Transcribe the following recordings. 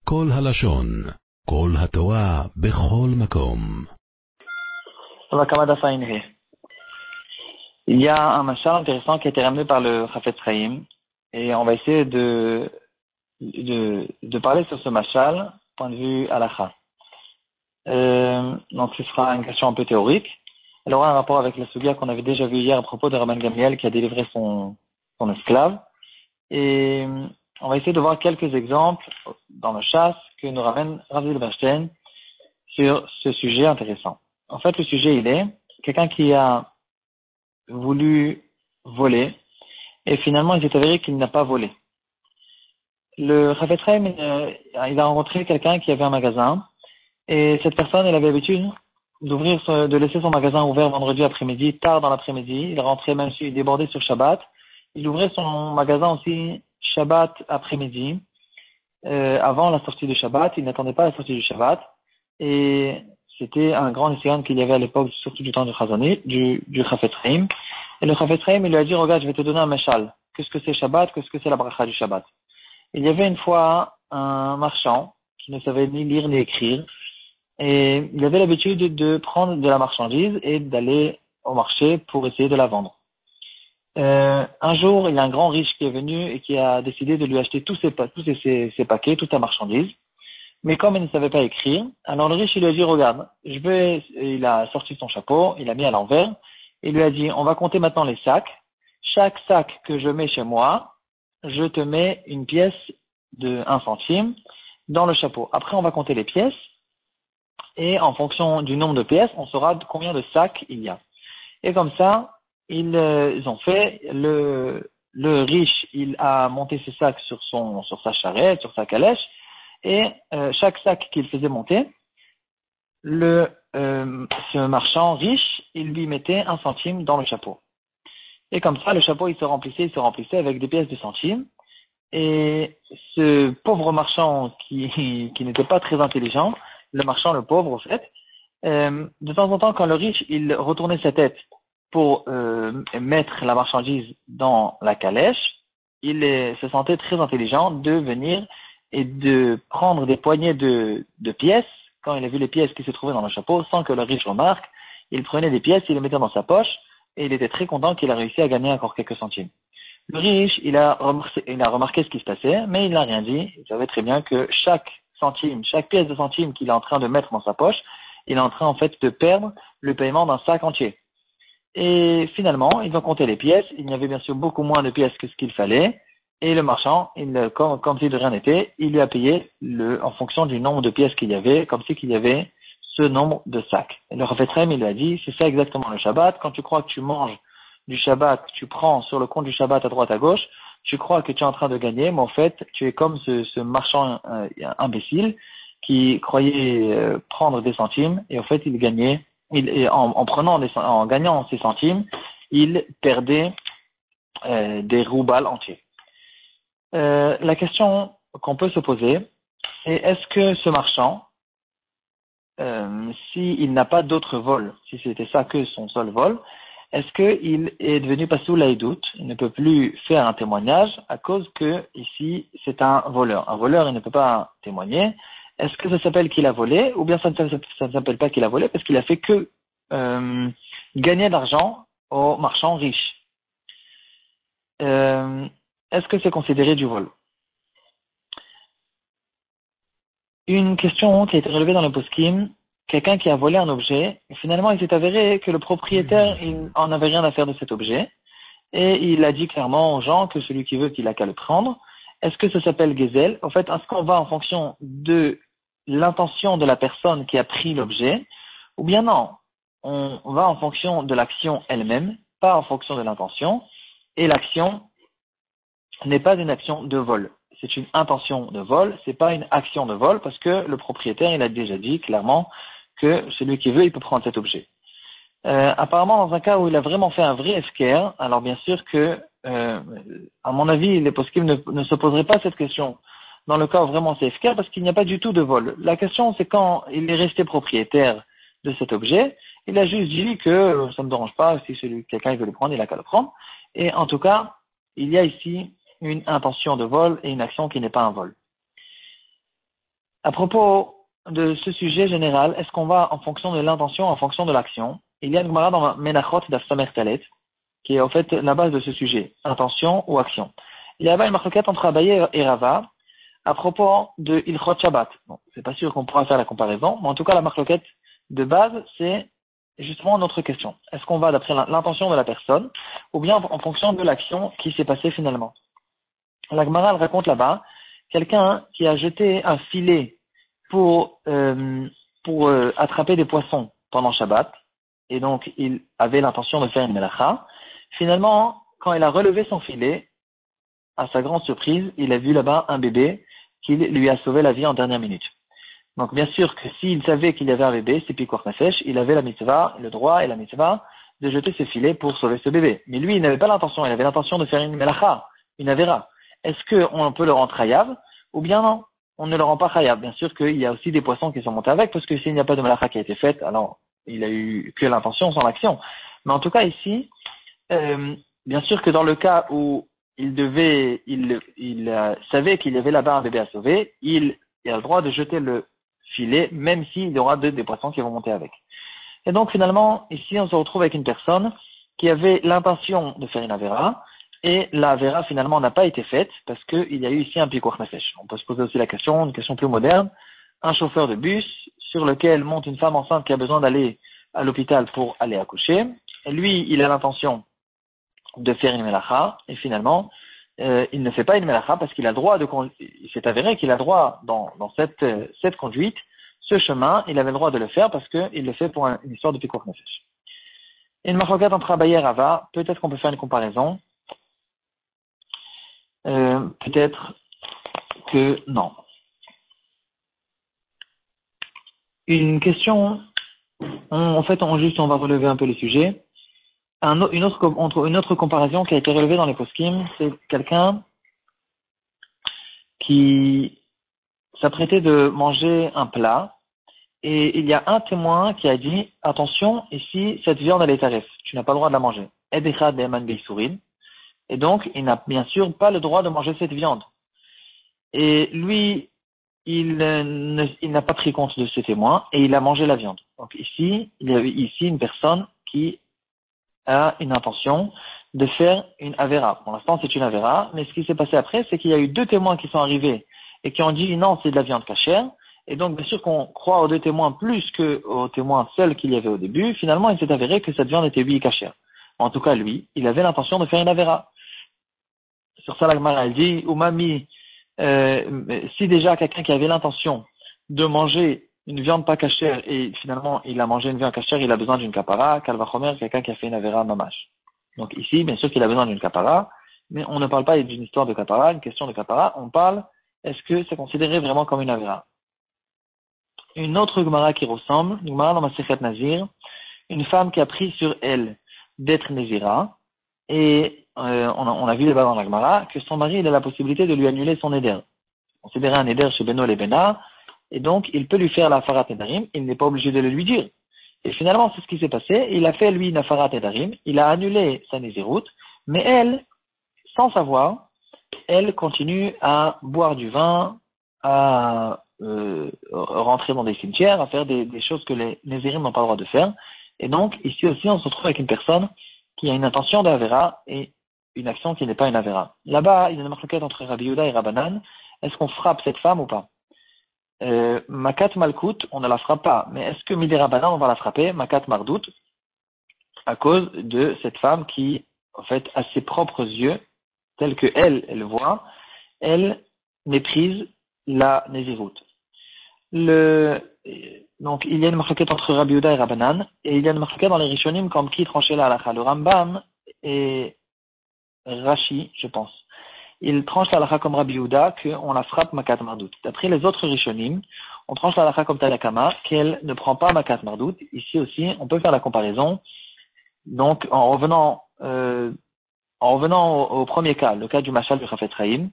כל הלשון, כל התורה, בכל מקום. Il y a un mashal intéressant qui a été ramené par le Chafetz Chaim et on va essayer de parler sur ce mashal point de vue halakha. Donc ce sera une question un peu théorique. Elle aura un rapport avec la sugia qu'on avait déjà vu hier à propos de Rabban Gamliel qui a délivré son esclave. Et on va essayer de voir quelques exemples dans le chasse que nous ramène Rav Zilberstein sur ce sujet intéressant. En fait, le sujet, il est quelqu'un qui a voulu voler et finalement, il s'est avéré qu'il n'a pas volé. Le Chafetz Chaim, il a rencontré quelqu'un qui avait un magasin et cette personne, elle avait l'habitude de laisser son magasin ouvert vendredi après-midi, tard dans l'après-midi. Il rentrait même s'il débordait sur Shabbat. Il ouvrait son magasin aussi Shabbat après-midi, avant la sortie du Shabbat. Il n'attendait pas la sortie du Shabbat. Et c'était un grand nissian qu'il y avait à l'époque, surtout du temps du Chazani, du Chafetz Chaim. Et le Chafetz Chaim, il lui a dit, regarde, je vais te donner un mashal. Qu'est-ce que c'est Shabbat? Qu'est-ce que c'est la bracha du Shabbat? Il y avait une fois un marchand qui ne savait ni lire ni écrire. Et il avait l'habitude de prendre de la marchandise et d'aller au marché pour essayer de la vendre. Un jour, il y a un grand riche qui est venu et qui a décidé de lui acheter tous ses paquets, toute sa marchandise. Mais comme il ne savait pas écrire, alors le riche, il lui a dit, regarde, il a sorti son chapeau, il l'a mis à l'envers, il lui a dit, on va compter maintenant les sacs. Chaque sac que je mets chez moi, je te mets une pièce de 1 centime dans le chapeau. Après, on va compter les pièces. Et en fonction du nombre de pièces, on saura combien de sacs il y a. Et comme ça, ils ont fait. Le riche, il a monté ses sacs sur sa charrette, sur sa calèche, et chaque sac qu'il faisait monter, ce marchand riche, il lui mettait 1 centime dans le chapeau. Et comme ça, le chapeau, il se remplissait avec des pièces de centimes. Et ce pauvre marchand qui n'était pas très intelligent, le marchand, le pauvre, au fait, de temps en temps, quand le riche, il retournait sa tête pour mettre la marchandise dans la calèche, il se sentait très intelligent de venir et de prendre des poignées de pièces, quand il a vu les pièces qui se trouvaient dans le chapeau, sans que le riche remarque, il prenait des pièces, il les mettait dans sa poche, et il était très content qu'il a réussi à gagner encore quelques centimes. Le riche, il a remarqué ce qui se passait, mais il n'a rien dit. Il savait très bien que chaque pièce de centime qu'il est en train de mettre dans sa poche, il est en train en fait de perdre le paiement d'un sac entier. Et finalement, ils ont compté les pièces. Il y avait bien sûr beaucoup moins de pièces que ce qu'il fallait. Et le marchand, comme si de rien n'était, il lui a payé en fonction du nombre de pièces qu'il y avait, comme si qu'il y avait ce nombre de sacs. Et le Chafetz Chaim, il lui a dit, c'est ça exactement le Shabbat. Quand tu crois que tu manges du Shabbat, tu prends sur le compte du Shabbat à droite à gauche, tu crois que tu es en train de gagner, mais en fait, tu es comme ce marchand imbécile qui croyait prendre des centimes, et en fait, il gagnait, en gagnant ces centimes, il perdait des roubals entiers. La question qu'on peut se poser, c'est est-ce que ce marchand, s'il n'a pas d'autre vol, si c'était ça que son seul vol, est-ce qu'il est devenu pasoul laïdout, il ne peut plus faire un témoignage à cause que ici c'est un voleur. Un voleur, il ne peut pas témoigner. Est-ce que ça s'appelle qu'il a volé ou bien ça ne s'appelle pas qu'il a volé parce qu'il a fait que gagner d'argent aux marchands riches. Est-ce que c'est considéré du vol? Une question qui a été relevée dans le poskim. Quelqu'un qui a volé un objet, et finalement il s'est avéré que le propriétaire, il en avait rien à faire de cet objet, et il a dit clairement aux gens que celui qui veut, qu'il a qu'à le prendre. Est-ce que ça s'appelle gezel? En fait, est-ce qu'on va en fonction de l'intention de la personne qui a pris l'objet, ou bien non, on va en fonction de l'action elle-même, pas en fonction de l'intention, et l'action n'est pas une action de vol. C'est une intention de vol, c'est pas une action de vol, parce que le propriétaire, il a déjà dit clairement que celui qui veut, il peut prendre cet objet. Apparemment, dans un cas où il a vraiment fait un vrai efker, alors bien sûr que, à mon avis, les poskim ne se poseraient pas cette question. Dans le cas où vraiment c'est efker, parce qu'il n'y a pas du tout de vol. La question, c'est quand il est resté propriétaire de cet objet, il a juste dit que ça ne me dérange pas, si quelqu'un veut le prendre, il a qu'à le prendre. Et en tout cas, il y a ici une intention de vol et une action qui n'est pas un vol. À propos de ce sujet général, est-ce qu'on va en fonction de l'intention, en fonction de l'action? Il y a une Gemara dans Menachot d'Afsamer Talet, qui est en fait la base de ce sujet, intention ou action. Il y avait une marquette entre Abaye et Rava à propos de Ilchot Shabbat. Bon, c'est pas sûr qu'on pourra faire la comparaison, mais en tout cas la marquette de base, c'est justement notre question. Est-ce qu'on va d'après l'intention de la personne, ou bien en fonction de l'action qui s'est passée finalement? La Gemara elle raconte là-bas, quelqu'un qui a jeté un filet pour attraper des poissons pendant Shabbat, et donc il avait l'intention de faire une melacha. Finalement, quand il a relevé son filet, à sa grande surprise, il a vu là-bas un bébé qui lui a sauvé la vie en dernière minute. Donc bien sûr que s'il savait qu'il y avait un bébé, c'est Pikuach Nefesh, il avait la mitzvah, le droit et la mitzvah de jeter ce filet pour sauver ce bébé. Mais lui, il n'avait pas l'intention, il avait l'intention de faire une melacha, une avera. Est-ce qu'on peut le rendre chayav ou bien non? On ne le rend pas chayav. Bien sûr qu'il y a aussi des poissons qui sont montés avec, parce que s'il n'y a pas de melacha qui a été faite, alors il a eu que l'intention sans l'action. Mais en tout cas ici, bien sûr que dans le cas où il savait qu'il y avait là-bas un bébé à sauver, il a le droit de jeter le filet, même s'il y aura des poissons qui vont monter avec. Et donc finalement, ici on se retrouve avec une personne qui avait l'intention de faire une avera, et la avera finalement n'a pas été faite, parce qu'il y a eu ici un pikuach nefesh. On peut se poser aussi la question, une question plus moderne, un chauffeur de bus sur lequel monte une femme enceinte qui a besoin d'aller à l'hôpital pour aller accoucher, et lui, il a l'intention de faire une melacha, et finalement, il ne fait pas une melacha parce qu'il a le droit il s'est avéré qu'il a le droit dans cette conduite, ce chemin, il avait le droit de le faire parce qu'il le fait pour une histoire de pikuach nefesh. Et une marquette entre Abaye et Rava, peut-être qu'on peut faire une comparaison, peut-être que non. Une question, on va relever un peu le sujet. Une autre comparaison qui a été relevée dans les poskim, c'est quelqu'un qui s'apprêtait de manger un plat, et il y a un témoin qui a dit, attention, ici, cette viande, elle est tarif, tu n'as pas le droit de la manger. Et donc, il n'a bien sûr pas le droit de manger cette viande. Et lui, il n'a pas pris compte de ce témoin, et il a mangé la viande. Donc ici, il y a ici une personne qui a une intention de faire une avera. Pour l'instant, c'est une avera, mais ce qui s'est passé après, c'est qu'il y a eu deux témoins qui sont arrivés et qui ont dit non, c'est de la viande cachère. Et donc, bien sûr qu'on croit aux deux témoins plus qu'aux témoins seuls qu'il y avait au début. Finalement, il s'est avéré que cette viande était oui cachère. En tout cas, lui, il avait l'intention de faire une avera. Sur ça, la Gemara, elle dit, Umami, si déjà quelqu'un qui avait l'intention de manger une viande pas cachère et finalement il a mangé une viande cachère, il a besoin d'une kapara, kalvachomer, quelqu'un qui a fait une avera mamash. Donc ici, bien sûr qu'il a besoin d'une kapara, mais on ne parle pas d'une histoire de kapara, une question de kapara, on parle, est-ce que c'est considéré vraiment comme une avera? Une autre Gemara qui ressemble, une Gemara dans Masechet Nazir, une femme qui a pris sur elle d'être Nézira, et on a vu là-bas dans la Gemara que son mari il a la possibilité de lui annuler son éder. Considérer un éder chez Beno et Bena, et donc il peut lui faire la farat edarim, il n'est pas obligé de le lui dire. Et finalement, c'est ce qui s'est passé, il a fait lui une farat edarim, il a annulé sa néziroute, mais elle, sans savoir, elle continue à boire du vin, à rentrer dans des cimetières, à faire des choses que les nézirim n'ont pas le droit de faire. Et donc, ici aussi, on se retrouve avec une personne qui a une intention d'avera et une action qui n'est pas une avera. Là-bas, il y a une marquette entre Rabbi Yehuda et Rabbanan. Est-ce qu'on frappe cette femme ou pas? Makat Malkout, on ne la frappe pas. Mais est-ce que Midé Rabbanan, on va la frapper? Makat Mardout, à cause de cette femme qui, en fait, a ses propres yeux, tels que elle voit, elle méprise la Néziroute. Donc, il y a une marquette entre Rabbi Yehuda et Rabbanan, et il y a une marquette dans les Rishonim comme qui tranchait la halakha. Le Rambam et Rashi, je pense. Il tranche la halakha comme Rabbi Yehuda, qu'on la frappe Makat Mardout. D'après les autres Rishonim, on tranche la halakha comme Tanakama, qu'elle ne prend pas Makat Mardout. Ici aussi, on peut faire la comparaison. Donc, en revenant au premier cas, le cas du Machal du Chafetz Chaim,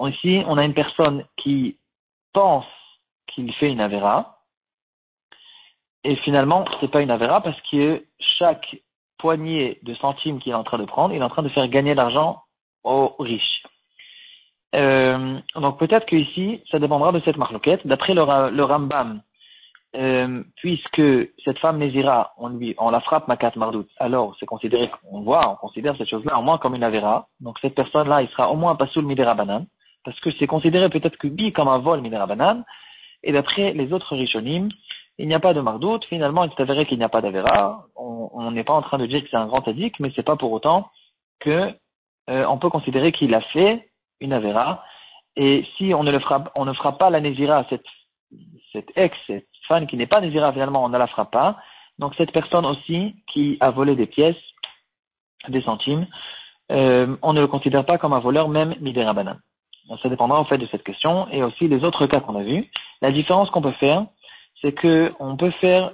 ici, on a une personne qui pense qu'il fait une avera, et finalement, c'est pas une avera parce que chaque poignée de centimes qu'il est en train de prendre, il est en train de faire gagner l'argent aux riches. Donc peut-être que ici, ça dépendra de cette marloquette. D'après le Rambam, puisque cette femme Nézira, on la frappe makat mardout, alors c'est considéré, on considère cette chose-là au moins comme une avéra. Donc cette personne-là, il sera au moins pasoul midera banan, parce que c'est considéré peut-être que bi comme un vol midera banan. Et d'après les autres rishonim, il n'y a pas de mardout. Finalement, il s'est avéré qu'il n'y a pas d'avéra. On n'est pas en train de dire que c'est un grand tzaddik, mais c'est pas pour autant que on peut considérer qu'il a fait une avéra. Et si on ne frappe pas la Nézira, cette femme qui n'est pas Nézira, finalement, on ne la frappe pas. Donc cette personne aussi qui a volé des pièces, des centimes, on ne le considère pas comme un voleur, même midera banan. Donc, ça dépendra en fait de cette question et aussi les autres cas qu'on a vus. La différence qu'on peut faire, c'est que on peut faire,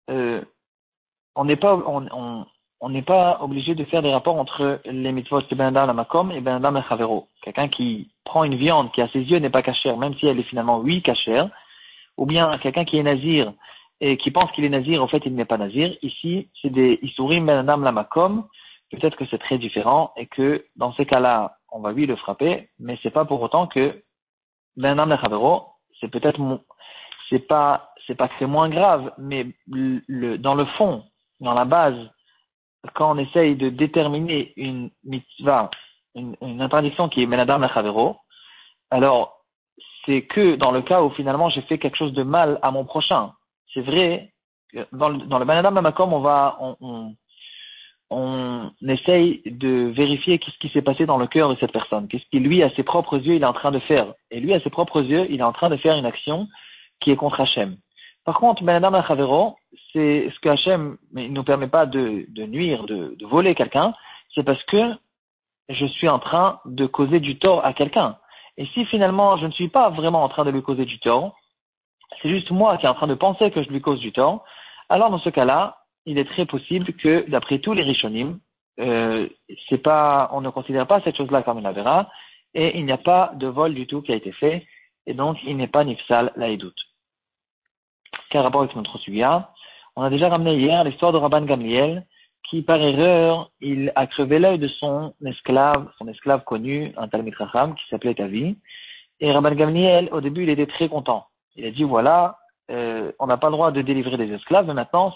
on n'est pas obligé de faire des rapports entre les mitzvot de Ben Adam la Makom et Ben Adam la Chavero. Quelqu'un qui prend une viande qui à ses yeux n'est pas cachère, même si elle est finalement oui cachère, ou bien quelqu'un qui est nazir et qui pense qu'il est nazir, en fait il n'est pas nazir. Ici, c'est des Isurim Ben Adam la Makom. Peut-être que c'est très différent et que dans ces cas-là, on va lui le frapper, mais c'est pas pour autant que Ben Adam la Chavero, c'est peut-être c'est pas que c'est moins grave, mais dans le fond, dans la base, quand on essaye de déterminer une mitzvah, une interdiction qui est menadam lechavero, alors c'est que dans le cas où finalement j'ai fait quelque chose de mal à mon prochain. C'est vrai que dans le menadam lamakom, on essaye de vérifier qu'est-ce qui s'est passé dans le cœur de cette personne, qu'est-ce qu'il lui à ses propres yeux il est en train de faire. Et lui à ses propres yeux il est en train de faire une action qui est contre Hachem. Par contre, menadam lechavero, c'est ce que Hachem ne nous permet pas de nuire, de voler quelqu'un, c'est parce que je suis en train de causer du tort à quelqu'un. Et si finalement je ne suis pas vraiment en train de lui causer du tort, c'est juste moi qui est en train de penser que je lui cause du tort, alors dans ce cas-là, il est très possible que, d'après tous les rishonim, on ne considère pas cette chose-là comme une avéra, et il n'y a pas de vol du tout qui a été fait, et donc il n'est pas nifsal laïdout. Quel rapport avec notre sugia? On a déjà ramené hier l'histoire de Rabban Gamliel, qui par erreur, il a crevé l'œil de son esclave connu, un Talmid Chacham, qui s'appelait Tavi. Et Rabban Gamliel, au début, il était très content. Il a dit, voilà, on n'a pas le droit de délivrer des esclaves, mais maintenant,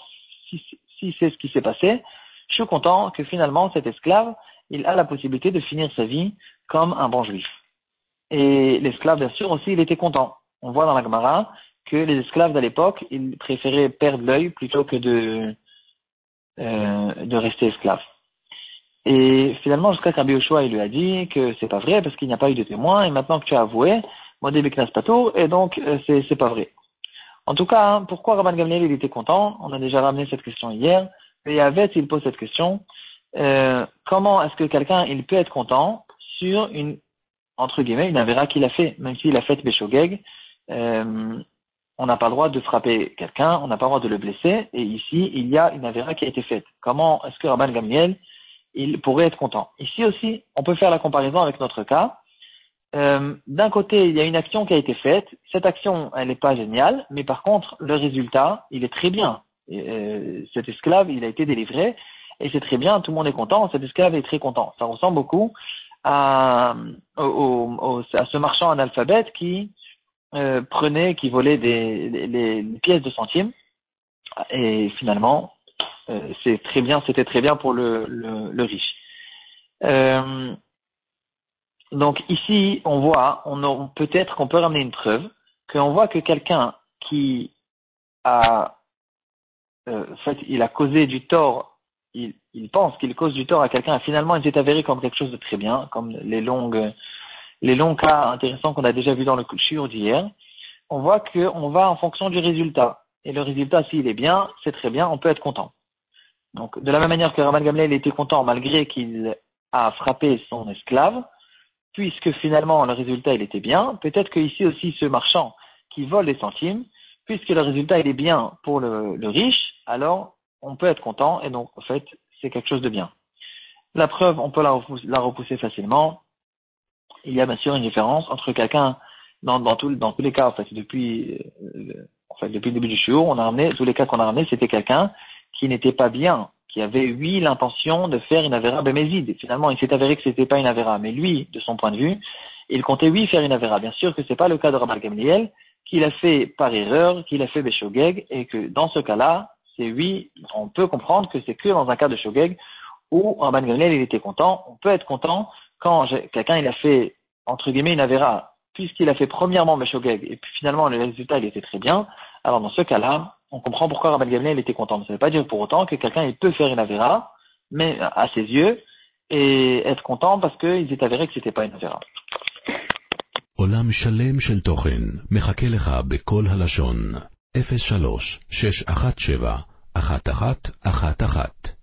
si c'est ce qui s'est passé, je suis content que finalement, cet esclave, il a la possibilité de finir sa vie comme un bon juif. Et l'esclave, bien sûr, aussi, il était content. On voit dans la Gemara que les esclaves à l'époque, ils préféraient perdre l'œil plutôt que de rester esclaves. Et finalement, jusqu'à Rabbi Yoshua, il lui a dit que c'est pas vrai parce qu'il n'y a pas eu de témoin, et maintenant que tu as avoué, Modé Biknas Pato, et donc c'est pas vrai. En tout cas, hein, pourquoi Rabban Gamliel il était content? On a déjà ramené cette question hier. Et Yavet, il pose cette question. Comment est-ce que quelqu'un il peut être content sur une, entre guillemets, une avéra qu'il a fait, même s'il a fait Beshogeg, on n'a pas le droit de frapper quelqu'un, on n'a pas le droit de le blesser, et ici, il y a une avéra qui a été faite. Comment est-ce que Rabban Gamliel, il pourrait être content? Ici aussi, on peut faire la comparaison avec notre cas. D'un côté, il y a une action qui a été faite, cette action, elle n'est pas géniale, mais par contre, le résultat, il est très bien. Cet esclave, il a été délivré, et c'est très bien, tout le monde est content, cet esclave est très content. Ça ressemble beaucoup à ce marchand analphabète qui qui volait les pièces de centimes, et finalement, c'était très bien pour le riche. Donc ici, on voit, peut-être qu'on peut ramener une preuve, qu'on voit que quelqu'un qui a, il a causé du tort, il pense qu'il cause du tort à quelqu'un, et finalement il s'est avéré comme quelque chose de très bien, comme les longs cas intéressants qu'on a déjà vus dans le shiur d'hier. On voit qu'on va en fonction du résultat. Et le résultat, s'il est bien, c'est très bien, on peut être content. Donc, de la même manière que Rabban Gamliel était content malgré qu'il a frappé son esclave, puisque finalement le résultat il était bien, peut-être qu'ici aussi ce marchand qui vole les centimes, puisque le résultat il est bien pour le riche, alors on peut être content et donc en fait c'est quelque chose de bien. La preuve, on peut la repousser facilement. Il y a bien sûr une différence entre quelqu'un dans tous les cas en fait depuis le début du shiur, on a ramené tous les cas qu'on a ramenés, c'était quelqu'un qui n'était pas bien, qui avait, l'intention de faire une avéra bémézide. Finalement, il s'est avéré que c'était pas une avéra, mais lui, de son point de vue, il comptait oui faire une avéra. Bien sûr que c'est pas le cas de Rabban Gamliel, qu'il a fait par erreur, qu'il a fait Beshogeg, et que dans ce cas-là, c'est oui, on peut comprendre que c'est que dans un cas de Shogeg où Rabban Gamliel il était content. On peut être content quand quelqu'un il a fait, entre guillemets, une avéra, puisqu'il a fait premièrement Beshogeg, et puis finalement le résultat il était très bien. Alors dans ce cas-là, on comprend pourquoi Rabban Gamliel était content. Mais ça ne veut pas dire pour autant que quelqu'un il peut faire une avéra, mais à ses yeux, et être content parce qu'il est avéré que c'était pas une avéra. עולם שלם של תוכן מחכה לך בכל הלשון 03-617-1111